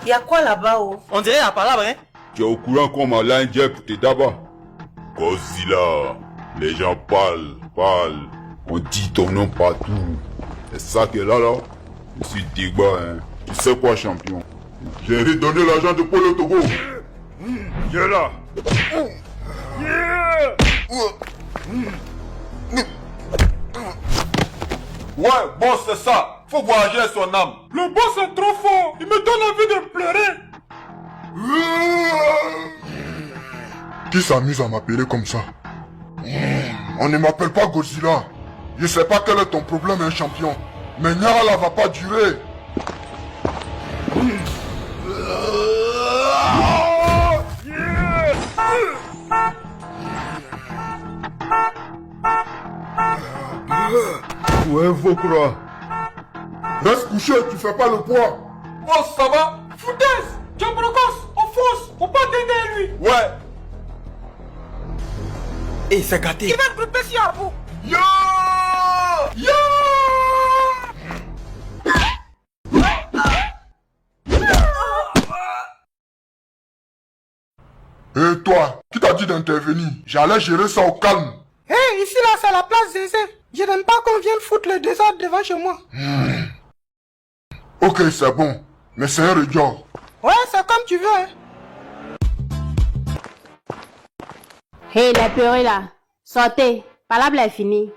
Y a quoi là-bas, oh? On dirait la palabre, hein? Tu es au courant qu'on m'a l'Indien pour tes dabas? Godzilla, les gens parlent. On dit ton nom partout. C'est ça que là, je suis Digba, hein. Tu sais quoi, champion? J'ai redonné l'argent de Polo Togo. Viens là. Ouais, boss, c'est ça. Faut voyager son âme. Le boss est trop fort. Il me donne envie de pleurer. Qui s'amuse à m'appeler comme ça? On ne m'appelle pas Godzilla. Je sais pas quel est ton problème, hein, champion. Mais Nyarala va pas durer. Ouais, faut croire. Reste couché, tu fais pas le poids. Boss, ça va? Foutaise! Diabolocos, on fonce! Faut pas t'aider lui! Ouais. Et c'est gâté. Il va te couper si à vous! Yo! Yo! Et toi, qui t'a dit d'intervenir? J'allais gérer ça au calme. Hé, ici là, c'est la place Zézé. Je n'aime pas qu'on vienne foutre le désordre devant chez moi. Ok, c'est bon. Mais c'est un regard. Ouais, c'est comme tu veux, hein. Hé, les peureux là, sortez, palabre est finie.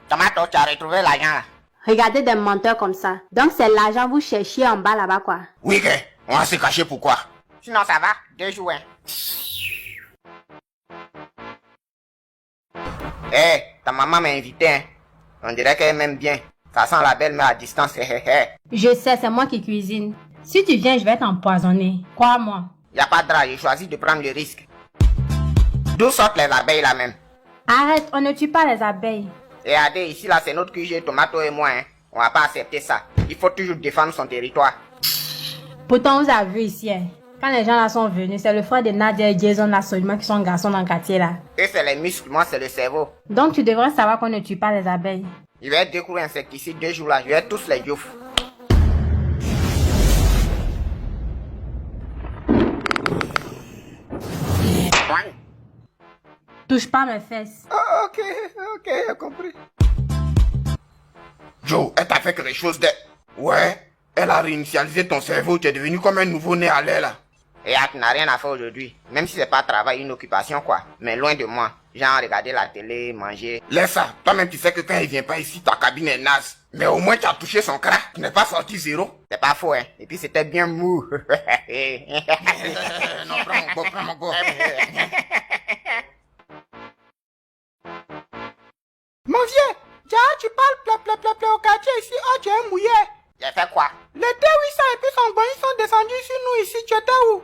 Tomato, tu as retrouvé l'argent là? Regardez des menteurs comme ça. Donc c'est l'argent vous cherchiez en bas là-bas quoi. Oui, que on va se cacher pourquoi? Sinon ça va, 2 jours, hein. Hé, ta maman m'a invité, hein. On dirait qu'elle m'aime bien. Ça sent la belle mais à distance, hé hé hé. Je sais, c'est moi qui cuisine. Si tu viens, je vais t'empoisonner. Crois-moi. Y'a pas de drap, j'ai choisi de prendre le risque. D'où sortent les abeilles là même? Arrête, on ne tue pas les abeilles. Et Adé, ici là c'est notre QG, Tomato et moi, hein. On va pas accepter ça. Il faut toujours défendre son territoire. Pourtant, on vous a vu ici. Hein. Quand les gens là sont venus, c'est le frère de Nadia et Jason là seulement qui sont garçons dans le quartier là. Et c'est les muscles, moi c'est le cerveau. Donc tu devrais savoir qu'on ne tue pas les abeilles. Je vais découvrir insecticide 2 jours là, je vais tous les youfs. Touche pas mes fesses. Oh, ok, j'ai compris. Joe, elle t'a fait quelque chose de... Ouais, elle a réinitialisé ton cerveau, tu es devenu comme un nouveau-né à l'air là. Et tu n'as rien à faire aujourd'hui, même si c'est pas travail, une occupation quoi. Mais loin de moi, genre regarder la télé, manger. Laisse ça, toi-même tu sais que quand il vient pas ici, ta cabine est naze. Mais au moins tu as touché son crack, tu n'es pas sorti zéro. C'est pas faux hein, et puis c'était bien mou. Non, prends mon go. Mon vieux, tu parles plé au quartier ici, oh tu es mouillé. J'ai fait quoi? Les T800 et puis son bon, ils sont descendus sur nous ici, tu étais où?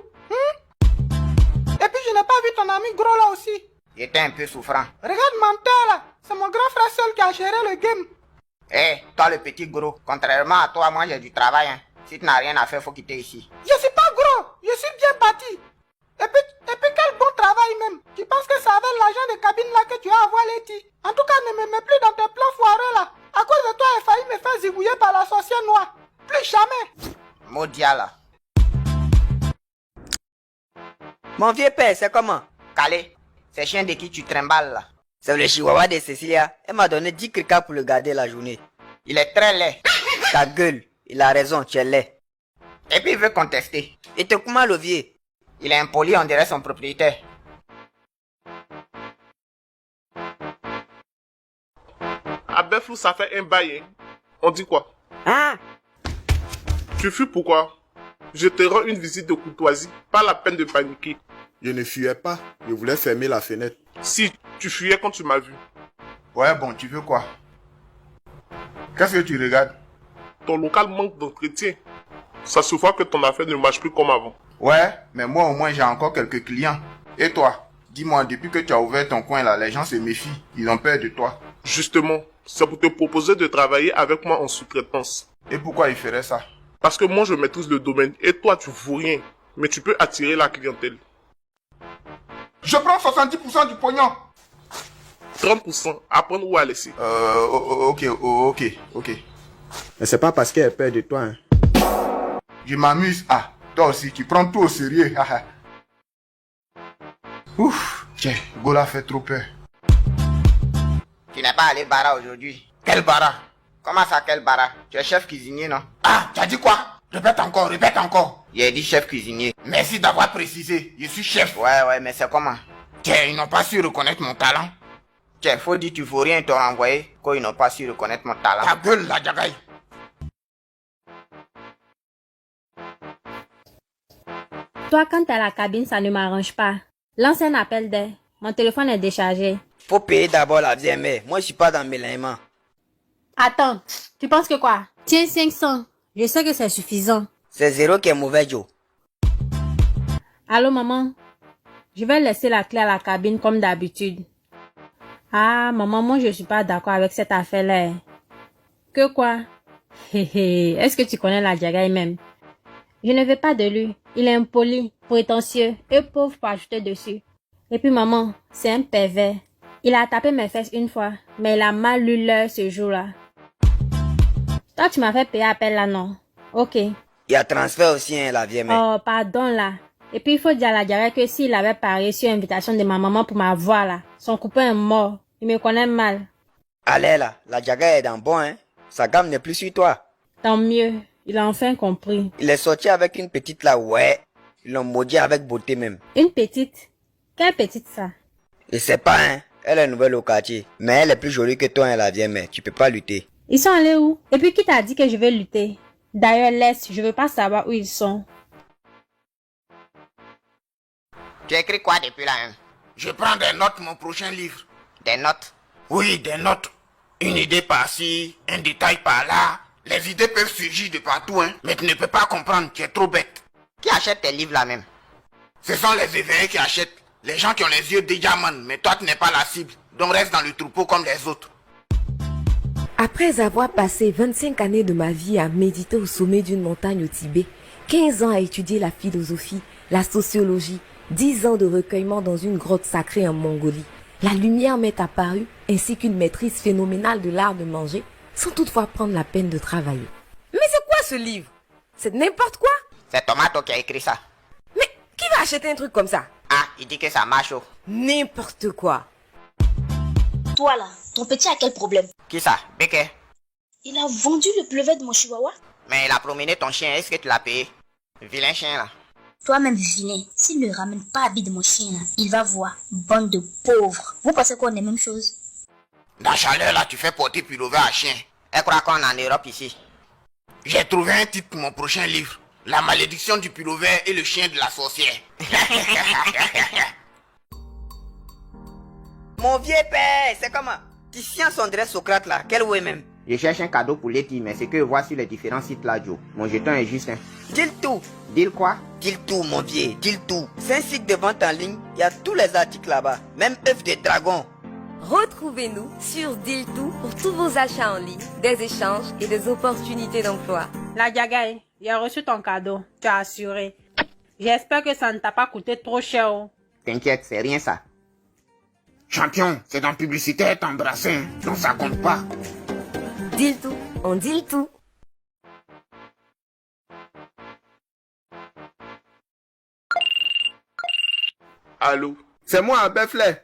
Et puis je n'ai pas vu ton ami gros là aussi. J'étais un peu souffrant. Regarde menteur là, c'est mon grand frère seul qui a géré le game. Hé, toi le petit gros, contrairement à toi, moi j'ai du travail hein. Si tu n'as rien à faire, faut quitter ici. Je suis pas gros, je suis bien bâti. Et puis quel bon travail même. Tu penses que c'est avec l'argent de cabine là que tu as avoir les tis? En tout cas, ne me mets plus dans tes plans foireux là. À cause de toi, il a failli me faire zigouiller par la sorcière noire. Plus jamais. Maudia là. Mon vieux père, c'est comment? Calé, c'est chien de qui tu trimbales là. C'est le chihuahua de Cecilia. Elle m'a donné 10 criquets pour le garder la journée. Il est très laid. Ta gueule, il a raison, tu es laid. Et puis il veut contester. Et te comment le vieux? Il est impoli, on dirait son propriétaire. À Beflou, ça fait un bail, hein. On dit quoi? Ah! Tu fuis pourquoi? Je te rends une visite de courtoisie, pas la peine de paniquer. Je ne fuyais pas, je voulais fermer la fenêtre. Si, tu fuyais quand tu m'as vu. Ouais, bon, tu veux quoi? Qu'est-ce que tu regardes? Ton local manque d'entretien. Ça se voit que ton affaire ne marche plus comme avant. Ouais, mais moi au moins j'ai encore quelques clients. Et toi? Dis-moi, depuis que tu as ouvert ton coin là, les gens se méfient. Ils ont peur de toi. Justement, c'est pour te proposer de travailler avec moi en sous-traitance. Et pourquoi ils feraient ça? Parce que moi je maîtrise le domaine et toi tu vaux rien. Mais tu peux attirer la clientèle. Je prends 70% du pognon. 30%, à prendre ou à laisser. Ok. Mais c'est pas parce qu'elle a peur de toi, hein. Je m'amuse. Ah, toi aussi, tu prends tout au sérieux. Ouf, tiens, Gola fait trop peur. Tu n'es pas allé bara aujourd'hui. Quel bara? Comment ça, quel bara? Tu es chef cuisinier, non? Ah, tu as dit quoi? Répète encore, répète encore. J'ai dit chef cuisinier. Merci d'avoir précisé. Je suis chef. Ouais, mais c'est comment? Tiens, ils n'ont pas su reconnaître mon talent. Tiens, faut dire tu faut rien te renvoyer quand ils n'ont pas su reconnaître mon talent. Ta gueule, la Jagaï. Toi, quand t'es à la cabine, ça ne m'arrange pas. Lance un appel d'air. Mon téléphone est déchargé. Faut payer d'abord la vieille mère. Moi, je suis pas dans mes l'aimant. Attends, tu penses que quoi? Tiens, 500. Je sais que c'est suffisant. C'est zéro qui est mauvais, Joe. Allô, maman? Je vais laisser la clé à la cabine comme d'habitude. Ah, maman, moi, je suis pas d'accord avec cette affaire-là. Que quoi? Est-ce que tu connais la Jagaï même? Je ne veux pas de lui. Il est impoli, prétentieux et pauvre pour ajouter dessus. Et puis, maman, c'est un pervers. Il a tapé mes fesses une fois, mais il a mal lu l'heure ce jour-là. Toi, tu m'as fait payer appel là, non? Ok. Il y a transfert aussi, hein, la vieille mère. Oh, pardon là. Et puis il faut dire à la Jagaï que s'il avait pas reçu l'invitation de ma maman pour m'avoir là, son copain est mort. Il me connaît mal. Allez là, la Jagaï est dans bon, hein. Sa gamme n'est plus sur toi. Tant mieux. Il a enfin compris. Il est sorti avec une petite là, ouais. Ils l'ont maudit avec beauté même. Une petite? Quelle petite ça? Je sais pas, hein. Elle est nouvelle au quartier. Mais elle est plus jolie que toi, hein, la vieille mère. Tu peux pas lutter. Ils sont allés où? Et puis qui t'a dit que je vais lutter? D'ailleurs, laisse, je veux pas savoir où ils sont. Tu écris quoi depuis là, hein? Je prends des notes, mon prochain livre. Des notes? Oui, des notes. Une idée par-ci, un détail par-là. Les idées peuvent surgir de partout, hein. Mais tu ne peux pas comprendre, tu es trop bête. Qui achète tes livres là même? Ce sont les éveillés qui achètent. Les gens qui ont les yeux de diamant, mais toi tu n'es pas la cible. Donc reste dans le troupeau comme les autres. Après avoir passé 25 années de ma vie à méditer au sommet d'une montagne au Tibet, 15 ans à étudier la philosophie, la sociologie, 10 ans de recueillement dans une grotte sacrée en Mongolie, la lumière m'est apparue ainsi qu'une maîtrise phénoménale de l'art de manger, sans toutefois prendre la peine de travailler. Mais c'est quoi ce livre? C'est n'importe quoi? C'est Tomato qui a écrit ça. Mais qui va acheter un truc comme ça? Ah, il dit que ça marche. Oh. N'importe quoi. Toi là, ton petit a quel problème? Qui ça? Beke? Il a vendu le pleuvet de mon chihuahua? Mais il a promené ton chien, est-ce que tu l'as payé? Vilain chien là. Toi-même vilain, s'il ne ramène pas habit de mon chien là, il va voir, bande de pauvres. Vous pensez qu'on est même chose? La chaleur là, tu fais porter pullover à chien. Elle croit qu'on est en Europe ici. J'ai trouvé un titre pour mon prochain livre. La malédiction du pullover et le chien de la sorcière. Mon vieux père, c'est comment? Titien Sondré Socrate là, quel ouais même? Je cherche un cadeau pour Letty, mais c'est que je vois sur les différents sites là, Joe. Mon jeton est juste un. Dis tout. Dis quoi? Dis tout, mon vieux, dis tout. C'est un site de vente en ligne, il y a tous les articles là-bas, même œufs de dragon. Retrouvez-nous sur Diltou pour tous vos achats en ligne, des échanges et des opportunités d'emploi. La Jagaï, j'ai reçu ton cadeau. Tu as assuré. J'espère que ça ne t'a pas coûté trop cher. Oh. T'inquiète, c'est rien ça. Champion, c'est dans publicité t'embrasser, hein, donc ça compte pas. Diltou, on dit le tout. Allô? C'est moi, Beflet.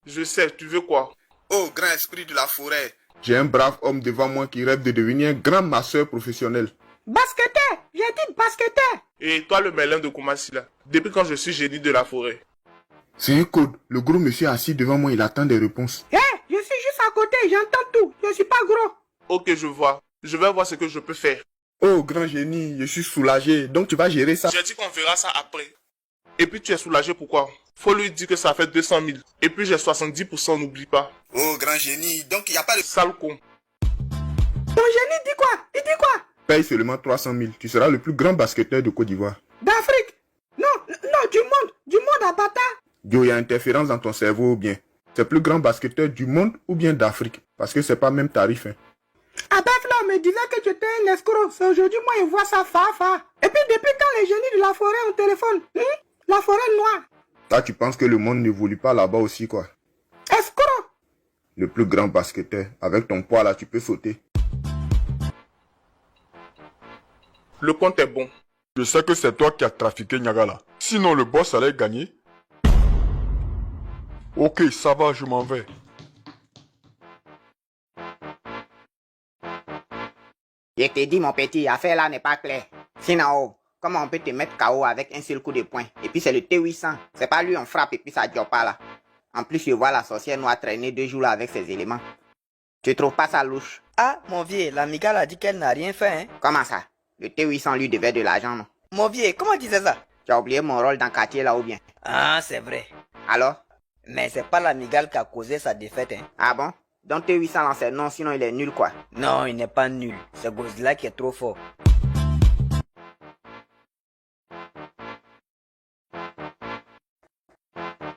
Je sais, tu veux quoi? Oh, grand esprit de la forêt. J'ai un brave homme devant moi qui rêve de devenir un grand masseur professionnel. Basketteur! J'ai dit basketteur! Et toi le Merlin de Koumassi là? Depuis quand je suis génie de la forêt? C'est un code. Le gros monsieur assis devant moi, il attend des réponses. Hé, je suis juste à côté, j'entends tout. Je suis pas gros. Ok, je vois. Je vais voir ce que je peux faire. Oh, grand génie, je suis soulagé. Donc tu vas gérer ça. J'ai dit qu'on verra ça après. Et puis tu es soulagé pourquoi? Faut lui dire que ça fait 200 000. Et puis j'ai 70%, n'oublie pas. Oh, grand génie, donc il n'y a pas de... Sale con. Ton génie dit quoi? Il dit quoi? Paye seulement 300 000. Tu seras le plus grand basketteur de Côte d'Ivoire. D'Afrique? Non, du monde à bâtard. Yo, il y a interférence dans ton cerveau ou bien? C'est le plus grand basketteur du monde ou bien d'Afrique? Parce que c'est pas même tarif, hein. Ah ben là, on me disait que tu étais un escroc. C'est aujourd'hui, moi, je vois ça fa. Et puis, depuis quand les génies de la forêt ont téléphone? La forêt noire. Toi, tu penses que le monde n'évolue pas là-bas aussi, quoi? Escroc. Le plus grand basketteur. Avec ton poids là, tu peux sauter. Le compte est bon. Je sais que c'est toi qui as trafiqué Nyagala. Sinon le boss allait gagner. Ok, ça va, je m'en vais. Je t'ai dit, mon petit, l'affaire là n'est pas claire. Sinon, comment on peut te mettre KO avec un seul coup de poing? Et puis c'est le T800. C'est pas lui, on frappe et puis ça dure pas là. En plus, je vois la sorcière noire traîner 2 jours là avec ses éléments. Tu trouves pas ça louche? Ah, mon vieux, l'amigale a dit qu'elle n'a rien fait, hein. Comment ça? Le T800 lui devait de l'argent, non? Mon vieux, comment tu sais ça? Tu as oublié mon rôle dans le quartier là ou bien? Ah, c'est vrai. Alors? Mais c'est pas l'amigale qui a causé sa défaite, hein. Ah bon? Donc T800 lance non, sinon il est nul quoi. Non, il n'est pas nul. C'est Godzilla qui est trop fort.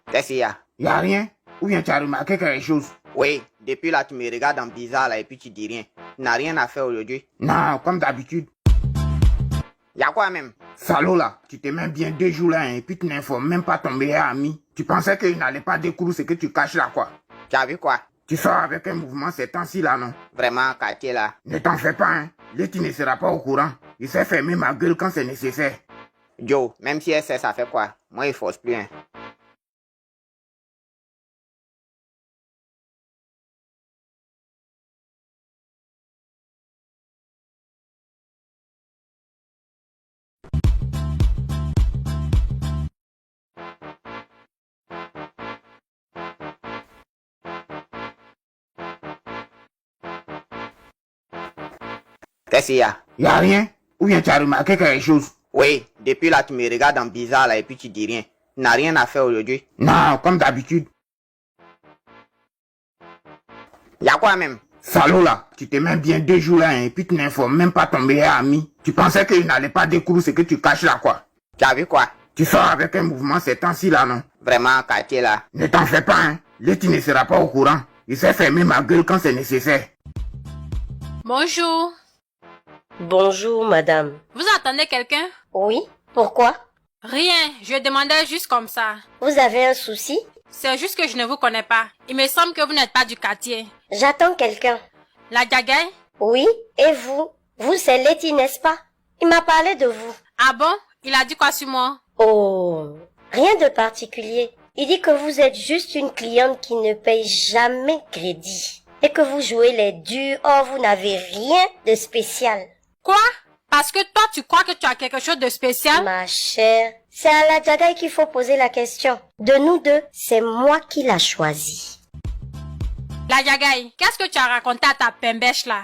Qu'est-ce qu'il y a? Y a rien? Ou bien tu as remarqué quelque chose? Oui, depuis là tu me regardes en bizarre là et puis tu dis rien. Tu n'as rien à faire aujourd'hui? Non, comme d'habitude. Y'a quoi même? Salaud là, tu te mets bien 2 jours là hein, et puis tu n'informes même pas ton meilleur ami. Tu pensais qu'il n'allait pas découvrir ce que tu caches là quoi. Tu as vu quoi? Tu sors avec un mouvement ces temps-ci là non? Vraiment, quartier là. Ne t'en fais pas hein, Letty ne sera pas au courant. Il sait fermer ma gueule quand c'est nécessaire. Joe, même si elle sait ça fait quoi? Moi il force plus hein. Qu'est-ce qu'il y a? Y a rien? Ou bien tu as remarqué quelque chose? Oui, depuis là tu me regardes en bizarre là et puis tu dis rien. Tu n'as rien à faire aujourd'hui? Non, comme d'habitude. Y'a quoi même? Salaud là, tu te mets bien 2 jours là hein, et puis tu n'informes même pas ton meilleur ami. Tu pensais qu'il n'allait pas découvrir ce que tu caches là quoi. Tu as vu quoi? Tu sors avec un mouvement ces temps-ci là non? Vraiment, quartier là. Ne t'en fais pas hein, Letty ne sera pas au courant. Il sait fermer ma gueule quand c'est nécessaire. Bonjour. Bonjour, madame. Vous attendez quelqu'un? Oui, pourquoi? Rien, je demandais juste comme ça. Vous avez un souci? C'est juste que je ne vous connais pas. Il me semble que vous n'êtes pas du quartier. J'attends quelqu'un. La Jagay? Oui, et vous? Vous, c'est Letty, n'est-ce pas? Il m'a parlé de vous. Ah bon? Il a dit quoi sur moi? Oh, rien de particulier. Il dit que vous êtes juste une cliente qui ne paye jamais crédit. Et que vous jouez les durs, or vous n'avez rien de spécial. Quoi? Parce que toi, tu crois que tu as quelque chose de spécial? Ma chère, c'est à la Jagay qu'il faut poser la question. De nous deux, c'est moi qui l'a choisi. La Jagay, qu'est-ce que tu as raconté à ta pembèche là?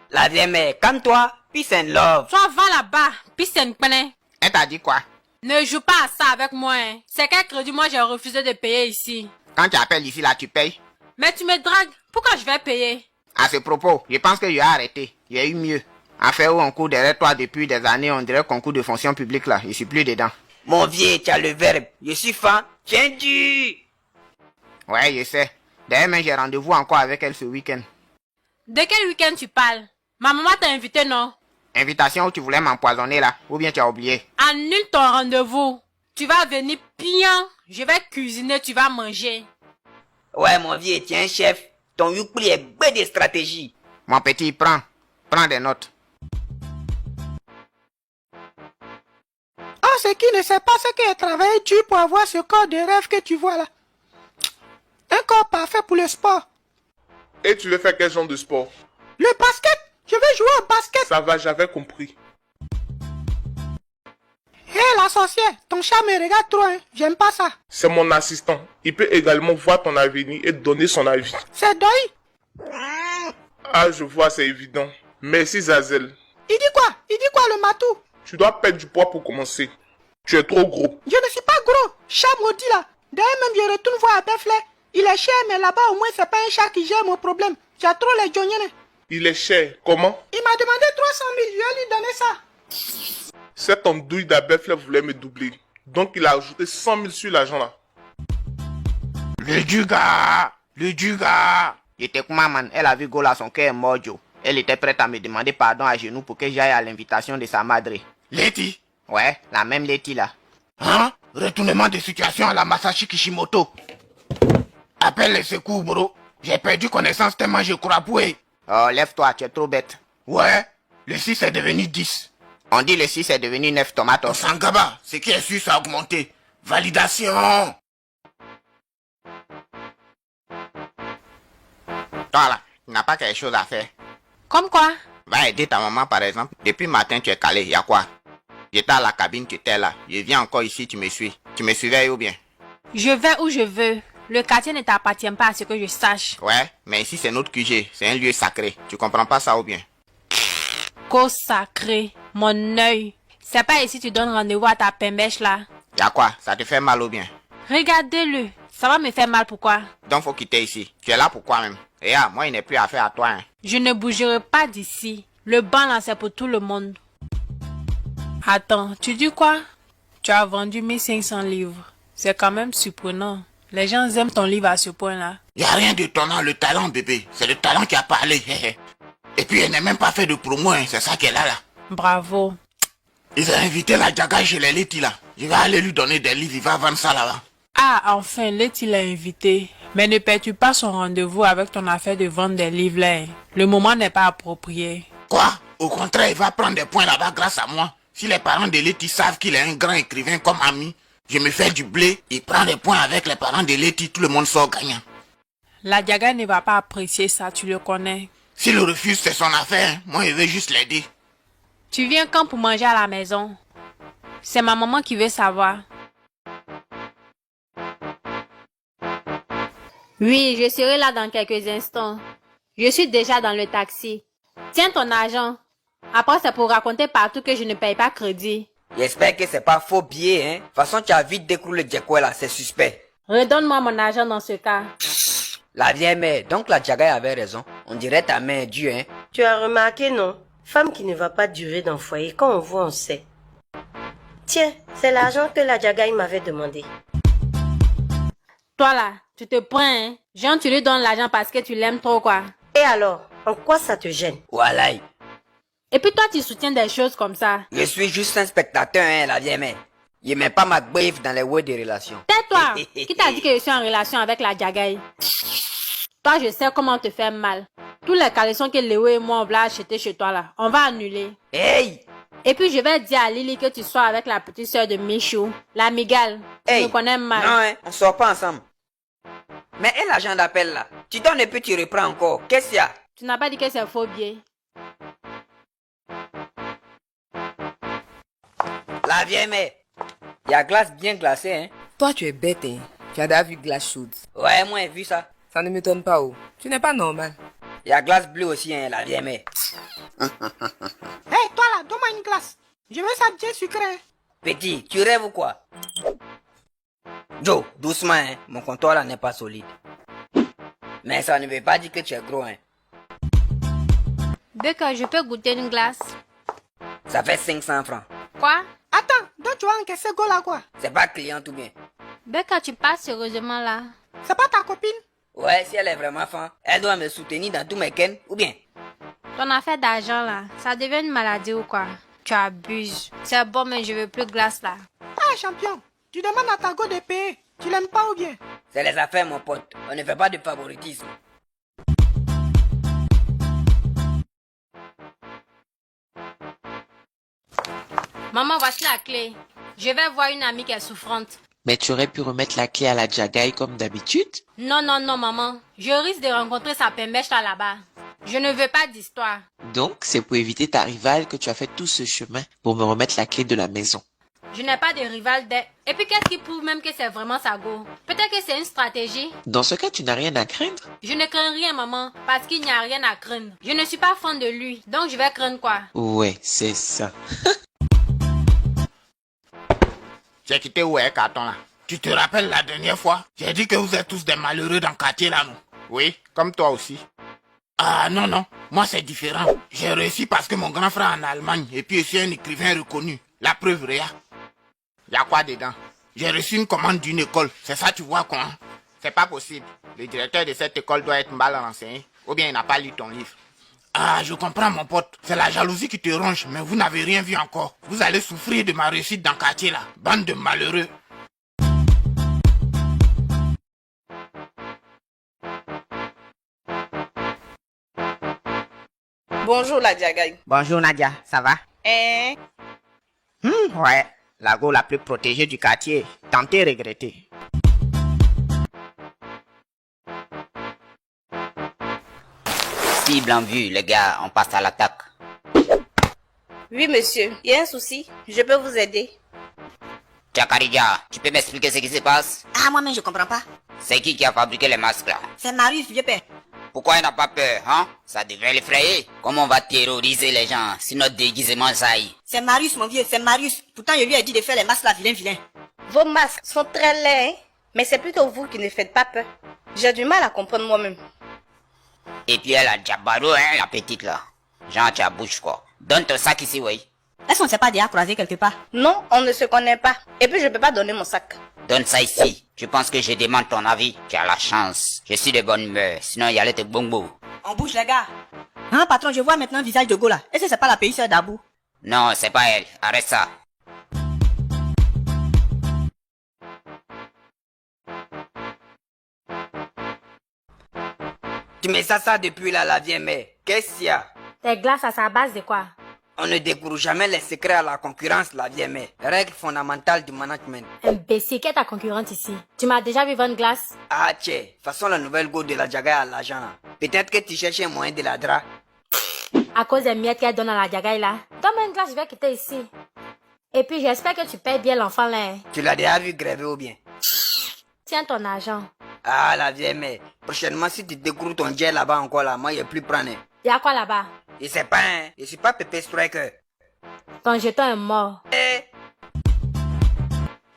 La vieille mère, calme-toi. Peace and love. Toi, va là-bas. Puis c'est une peine. Elle t'a dit quoi? Ne joue pas à ça avec moi. Hein. C'est quel crédit moi j'ai refusé de payer ici. Quand tu appelles ici là, tu payes? Mais tu me dragues. Pourquoi je vais payer? À ce propos, je pense que j'ai arrêté. Il y a eu mieux. Affaire où on court derrière toi depuis des années, on dirait concours de fonction publique là. Je suis plus dedans. Mon vieux, tu as le verbe. Je suis fan. Tiens du. Ouais, je sais. D'ailleurs, mais j'ai rendez-vous encore avec elle ce week-end. De quel week-end tu parles? Ma maman t'a invité, non? Invitation où tu voulais m'empoisonner là, ou bien tu as oublié? Annule ton rendez-vous. Tu vas venir bien. Je vais cuisiner, tu vas manger. Ouais, mon vieux, tiens, chef. Ton youpli est bête de stratégie. Mon petit, prends des notes. Ah, c'est qui ne sait pas ce qu'est travailler dur pour avoir ce corps de rêve que tu vois là. Un corps parfait pour le sport. Et tu veux faire quel genre de sport? Le basket. Je vais jouer au basket. Ça va, j'avais compris. Hé, la sorcière, ton chat me regarde trop, hein. J'aime pas ça. C'est mon assistant. Il peut également voir ton avenir et donner son avis. C'est Doi. Ah, je vois, c'est évident. Merci, Zazel. Il dit quoi? Il dit quoi, le matou? Tu dois perdre du poids pour commencer. Tu es trop gros. Je ne suis pas gros. Chat maudit là. D'ailleurs, même je retourne voir à Befle. Il est cher, mais là-bas, au moins, c'est pas un chat qui gère mon problème. Tu as trop les joniennes. Il est cher. Comment? Il m'a demandé 300 000. Je vais lui donner ça. Cette andouille d'Abefle voulait me doubler. Donc, il a ajouté 100 000 sur l'argent là. Le Duga. Il était comme maman. Elle a vu Gola, son cœur est mort, Joe. Elle était prête à me demander pardon à genoux pour que j'aille à l'invitation de sa madre. Letty? Ouais, la même Letty là. Hein? Retournement de situation à la Masashi Kishimoto. Appelle les secours, bro. J'ai perdu connaissance tellement je crois boué. Oh, lève-toi, tu es trop bête. Ouais, le 6 est devenu 10. On dit le 6 est devenu 9 tomates. On s'en gaba, ce qui est sûr, ça a augmenté. Validation. Toi là, tu n'as pas quelque chose à faire. Comme quoi? Va aider ta maman par exemple. Depuis matin tu es calé, y a quoi? J'étais à la cabine, tu étais là. Je viens encore ici, tu me suis. Tu me surveilles ou bien? Je vais où je veux. Le quartier ne t'appartient pas à ce que je sache. Ouais, mais ici c'est notre QG, c'est un lieu sacré. Tu comprends pas ça ou bien? Cause sacrée, mon œil. C'est pas ici que tu donnes rendez-vous à ta pembèche là. Y'a quoi? Ça te fait mal ou bien? Regardez-le. Ça va me faire mal, pourquoi? Donc faut quitter ici. Tu es là pourquoi même? Et ah, moi il n'est plus affaire à toi hein. Je ne bougerai pas d'ici. Le banc là c'est pour tout le monde. Attends, tu dis quoi? Tu as vendu 1500 livres. C'est quand même surprenant. Les gens aiment ton livre à ce point-là. Y a rien d'étonnant, le talent, bébé. C'est le talent qui a parlé. Et puis, elle n'a même pas fait de promo, hein. C'est ça qu'elle a là. Bravo. Ils ont invité la Jaga chez les Letty là. Je vais aller lui donner des livres, il va vendre ça là-bas. Ah, enfin, Letty l'a invité. Mais ne perturbe pas son rendez-vous avec ton affaire de vendre des livres là. Le moment n'est pas approprié. Quoi? Au contraire, il va prendre des points là-bas grâce à moi. Si les parents de Letty savent qu'il est un grand écrivain comme ami, je me fais du blé, il prend des points avec les parents de Letty, tout le monde sort gagnant. La Diaga ne va pas apprécier ça, tu le connais. S'il le refuse, c'est son affaire. Moi, je veux juste l'aider. Tu viens quand pour manger à la maison? C'est ma maman qui veut savoir. Oui, je serai là dans quelques instants. Je suis déjà dans le taxi. Tiens ton argent. Après, c'est pour raconter partout que je ne paye pas crédit. J'espère que c'est pas faux billet, hein. De toute façon, tu as vite découlé le Djekwe là, c'est suspect. Redonne-moi mon argent dans ce cas. La vieille mère, donc la Djaga avait raison. On dirait ta main est dure, hein. Tu as remarqué, non? Femme qui ne va pas durer dans le foyer, quand on voit, on sait. Tiens, c'est l'argent que la Djagaï m'avait demandé. Toi là, tu te prends, hein? Jean, tu lui donnes l'argent parce que tu l'aimes trop, quoi. Et alors, en quoi ça te gêne? Voilà. Et puis toi, tu soutiens des choses comme ça. Je suis juste un spectateur, hein, la vieille mère. Je mets pas ma griffe dans les words de relations. Tais-toi! Qui t'a dit que je suis en relation avec la Djagaï? Toi, je sais comment te faire mal. Tous les caleçons que Léo et moi on va acheter chez toi là, on va annuler. Hey! Et puis je vais dire à Lily que tu sois avec la petite soeur de Michou, la Migale. Hey! Tu me connais mal. Non, hein, on sort pas ensemble. Mais et l'agent d'appel là? Tu donnes et puis tu reprends encore. Qu'est-ce qu'il y a? Tu n'as pas dit que c'est faux billet. La vieille mère. Il y a glace bien glacée, hein. Toi, tu es bête, hein. Tu as déjà vu glace chaude. Ouais, moi, j'ai vu ça. Ça ne m'étonne pas, oh. Tu n'es pas normal. Il y a glace bleue aussi, hein, la vieille mère. Hey, toi là, donne-moi une glace. Je veux ça bien sucré. Petit, tu rêves ou quoi? Joe, doucement, hein. Mon comptoir là n'est pas solide. Mais ça ne veut pas dire que tu es gros, hein. Becca, je peux goûter une glace? Ça fait 500 francs. Quoi? Attends, donc tu vas encaisser go là quoi? C'est pas client tout bien. Becca, tu passes sérieusement là? C'est pas ta copine? Ouais, si elle est vraiment fan, elle doit me soutenir dans tous mes ken, ou bien? Ton affaire d'argent là, ça devient une maladie ou quoi? Tu abuses. C'est bon, mais je veux plus de glace là. Ah, champion, tu demandes à ta go de payer. Tu l'aimes pas ou bien? C'est les affaires, mon pote. On ne fait pas de favoritisme. Maman, voici la clé. Je vais voir une amie qui est souffrante. Mais tu aurais pu remettre la clé à la Djagaï comme d'habitude? Non, non, non, maman. Je risque de rencontrer sa pembèche là-bas. Je ne veux pas d'histoire. Donc, c'est pour éviter ta rivale que tu as fait tout ce chemin pour me remettre la clé de la maison. Je n'ai pas de rival Et puis qu'est-ce qui prouve même que c'est vraiment sa go? Peut-être que c'est une stratégie. Dans ce cas, tu n'as rien à craindre. Je ne crains rien, maman, parce qu'il n'y a rien à craindre. Je ne suis pas fan de lui, donc je vais craindre quoi? Ouais, c'est ça. J'ai quitté où est carton là? Tu te rappelles la dernière fois? J'ai dit que vous êtes tous des malheureux dans le quartier là, non? Oui, comme toi aussi. Ah non, non, moi c'est différent. J'ai réussi parce que mon grand frère en Allemagne et puis je suis un écrivain reconnu. La preuve, Réa. Y a quoi dedans? J'ai reçu une commande d'une école. C'est ça, tu vois quoi? C'est pas possible. Le directeur de cette école doit être mal renseigné. Ou bien il n'a pas lu ton livre. Ah, je comprends mon pote. C'est la jalousie qui te ronge, mais vous n'avez rien vu encore. Vous allez souffrir de ma réussite dans le quartier là. Bande de malheureux. Bonjour la Djagaï. Bonjour Nadia, ça va? Ouais, la go la plus protégée du quartier. Tentez, regrettez. Cible en vue, les gars, on passe à l'attaque. Oui, monsieur. Il y a un souci. Je peux vous aider. Tchakaridja, tu peux m'expliquer ce qui se passe? Ah, moi-même, je comprends pas. C'est qui a fabriqué les masques là? C'est Marius, vieux père. Pourquoi il n'a pas peur, hein? Ça devrait l'effrayer. Comment on va terroriser les gens si notre déguisement saillit? C'est Marius, mon vieux, c'est Marius. Pourtant, je lui ai dit de faire les masques là, vilain. Vos masques sont très laids, hein? Mais c'est plutôt vous qui ne faites pas peur. J'ai du mal à comprendre moi-même. Et puis elle a Diabaro, hein, la petite là. Genre, tu as bouche quoi. Donne ton sac ici, oui. Est-ce qu'on ne s'est pas déjà croisé quelque part? Non, on ne se connaît pas. Et puis je peux pas donner mon sac. Donne ça ici. Tu penses que je demande ton avis? Tu as la chance. Je suis de bonne humeur. Sinon, il y allait te bongo. On bouge, les gars. Hein, patron, je vois maintenant un visage de go là. Est-ce que c'est pas la pays sœur d'Abou? Non, c'est pas elle. Arrête ça. Tu mets ça depuis là, la vieille mère. Qu'est-ce qu'il y a? Tes glaces à sa base de quoi? On ne découvre jamais les secrets à la concurrence, la vieille mère. Règle fondamentale du management. Imbécile, qui est ta concurrente ici? Tu m'as déjà vu vendre glace? Ah, tiens. Façon la nouvelle go de la Jaga à l'argent là. Peut-être que tu cherches un moyen de la dra. À cause des miettes qu'elle donne à la jagaï là. Donne-moi une glace, je vais quitter ici. Et puis j'espère que tu payes bien l'enfant là. Tu l'as déjà vu gréver ou bien? Tiens ton argent. Ah, la vieille mère. Prochainement, si tu découvres ton jet là-bas encore là, moi, il n'y a plus prendre. Y'a quoi là-bas? Je sais pas, hein. Je suis pas Pépé Striker. Ton jeton est mort.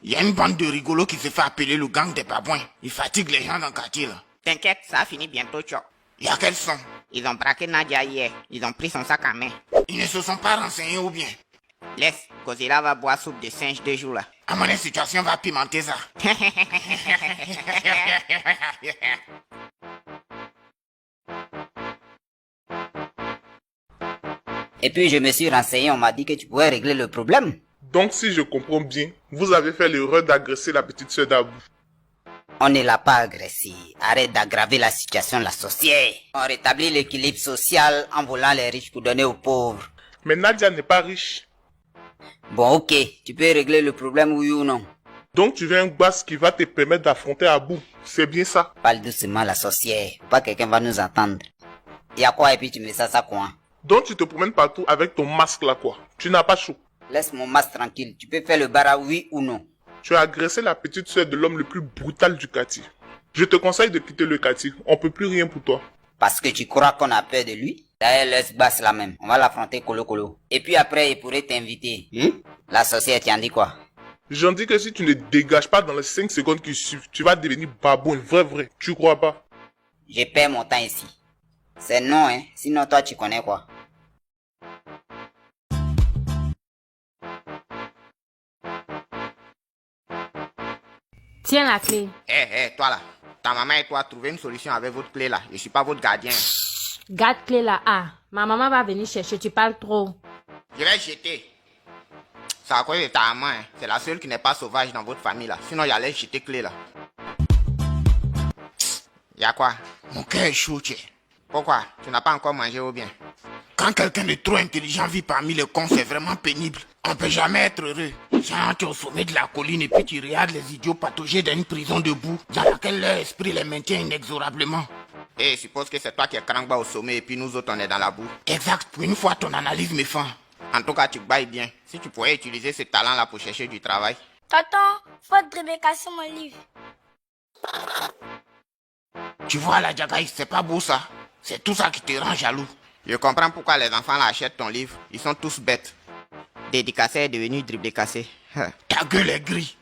Il y a une bande de rigolos qui se fait appeler le gang des babouins. Ils fatiguent les gens dans le quartier là. T'inquiète, ça a fini bientôt, tchok. Il y a quels sont? Ils ont braqué Nadia hier. Ils ont pris son sac à main. Ils ne se sont pas renseignés ou bien? Laisse, Godzilla va boire soupe de singe 2 jours là. À mon situation va pimenter ça. Et puis je me suis renseigné, on m'a dit que tu pouvais régler le problème. Donc si je comprends bien, vous avez fait l'erreur d'agresser la petite sœur d'Abou. On ne l'a pas agressé. Arrête d'aggraver la situation de la société. On rétablit l'équilibre social en volant les riches pour donner aux pauvres. Mais Nadia n'est pas riche. Bon, ok. Tu peux régler le problème, oui ou non? Donc tu veux un boss qui va te permettre d'affronter Abou. C'est bien ça? Parle doucement la société. Pas quelqu'un va nous entendre. Y'a quoi et puis tu mets ça quoi? Donc tu te promènes partout avec ton masque là quoi. Tu n'as pas chaud. Laisse mon masque tranquille. Tu peux faire le bara oui ou non? Tu as agressé la petite sœur de l'homme le plus brutal du quartier. Je te conseille de quitter le quartier. On peut plus rien pour toi. Parce que tu crois qu'on a peur de lui? D'ailleurs, laisse basse là même. On va l'affronter colo. Et puis après, il pourrait t'inviter. La société en dit quoi? J'en dis que si tu ne dégages pas dans les 5 secondes qui suivent, tu vas devenir babouin. Vrai. Tu crois pas? Je perds mon temps ici. C'est non, hein. Sinon, toi, tu connais quoi? Tiens la clé. Toi là. Ta maman et toi trouvez une solution avec votre clé là. Je suis pas votre gardien. Garde clé là. Ah, ma maman va venir chercher, tu parles trop. Je vais jeter. C'est à cause de ta maman. Hein. C'est la seule qui n'est pas sauvage dans votre famille là. Sinon, j'allais jeter clé là. Y'a quoi? Mon cœur est chaud, tiens. Pourquoi? Tu n'as pas encore mangé ou bien? Quand quelqu'un de trop intelligent vit parmi les cons, c'est vraiment pénible. On peut jamais être heureux. Genre, tu es au sommet de la colline et puis tu regardes les idiots patauger dans une prison debout, dans laquelle leur esprit les maintient inexorablement. Et suppose que c'est toi qui es Krangba au sommet et puis nous autres on est dans la boue. Exact. Pour une fois, ton analyse me fend. En tout cas, tu bailles bien. Si tu pourrais utiliser ce talent-là pour chercher du travail. Tonton, faute de me casser mon livre. Tu vois la jagaï, c'est pas beau ça. C'est tout ça qui te rend jaloux. Je comprends pourquoi les enfants là achètent ton livre. Ils sont tous bêtes. Dédicacé est devenu dribblé cassé. Ta gueule est gris.